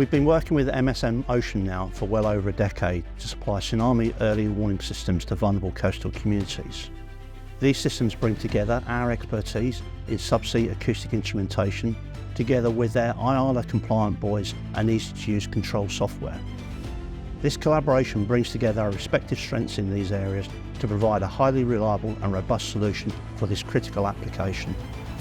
We've been working with MSM Ocean now for well over a decade to supply tsunami early warning systems to vulnerable coastal communities. These systems bring together our expertise in subsea acoustic instrumentation together with their IALA compliant buoys and easy to use control software. This collaboration brings together our respective strengths in these areas to provide a highly reliable and robust solution for this critical application.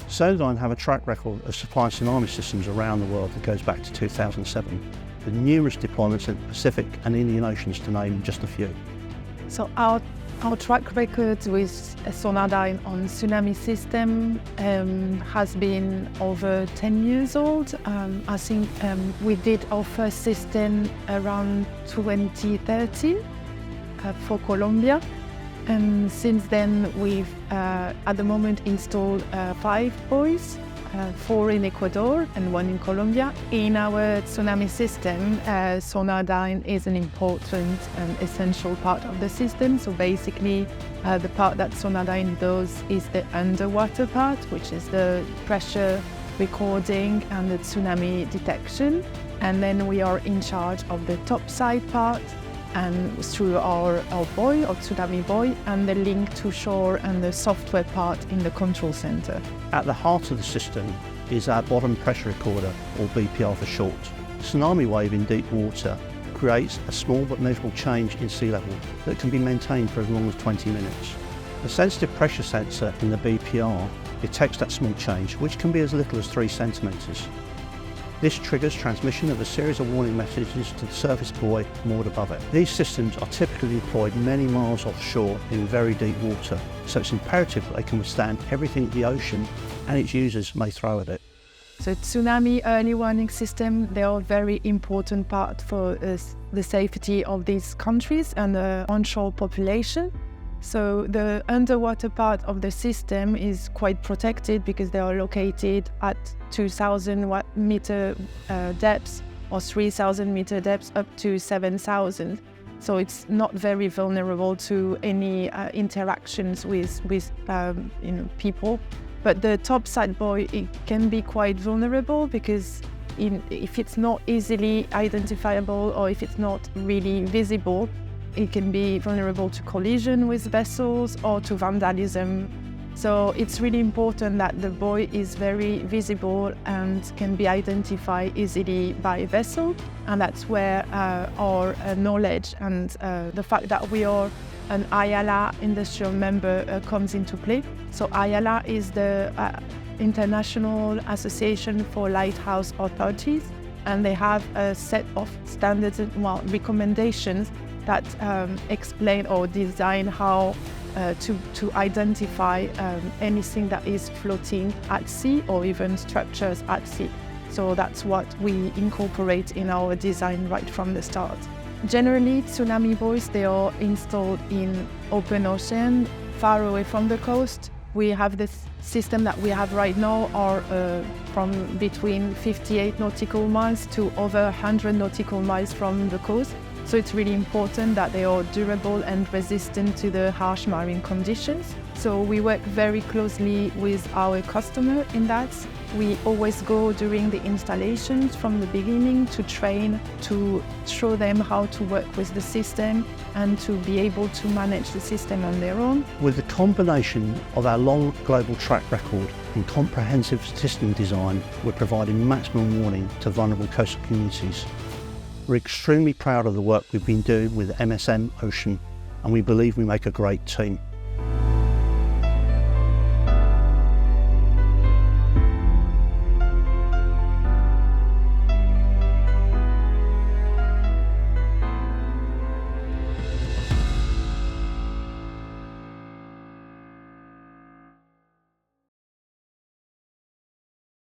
Sonardyne have a track record of supplying tsunami systems around the world that goes back to 2007, with numerous deployments in the Pacific and Indian Oceans to name just a few. So our track record with Sonardyne on tsunami system has been over 10 years old. I think we did our first system around 2013 for Colombia. And since then we've at the moment installed 5 buoys, 4 in Ecuador and 1 in Colombia. In our tsunami system, Sonardyne is an important and essential part of the system. So basically, the part that Sonardyne does is the underwater part, which is the pressure recording and the tsunami detection. And then we are in charge of the topside part, and through our buoy, our tsunami buoy, and the link to shore and the software part in the control center. At the heart of the system is our bottom pressure recorder, or BPR for short. Tsunami wave in deep water creates a small but measurable change in sea level that can be maintained for as long as 20 minutes. The sensitive pressure sensor in the BPR detects that small change, which can be as little as 3 centimetres. This triggers transmission of a series of warning messages to the surface buoy moored above it. These systems are typically deployed many miles offshore in very deep water, so it's imperative that they can withstand everything the ocean and its users may throw at it. So tsunami early warning system, they are a very important part for the safety of these countries and the onshore population. So the underwater part of the system is quite protected because they are located at 2,000 meter depths or 3,000 meter depths up to 7,000. So it's not very vulnerable to any interactions with people. But the topside buoy, it can be quite vulnerable because if it's not easily identifiable or if it's not really visible, it can be vulnerable to collision with vessels or to vandalism. So it's really important that the buoy is very visible and can be identified easily by a vessel. And that's where our knowledge and the fact that we are an IALA industrial member comes into play. So IALA is the International Association for Lighthouse Authorities, and they have a set of standards and recommendations that explain or design how to identify anything that is floating at sea or even structures at sea. So that's what we incorporate in our design right from the start. Generally, tsunami buoys, they are installed in open ocean, far away from the coast. We have this system that we have right now are from between 58 nautical miles to over 100 nautical miles from the coast. So it's really important that they are durable and resistant to the harsh marine conditions. So we work very closely with our customer in that. We always go during the installations from the beginning to train, to show them how to work with the system and to be able to manage the system on their own. With the combination of our long global track record and comprehensive system design, we're providing maximum warning to vulnerable coastal communities. We're extremely proud of the work we've been doing with MSM Ocean, and we believe we make a great team.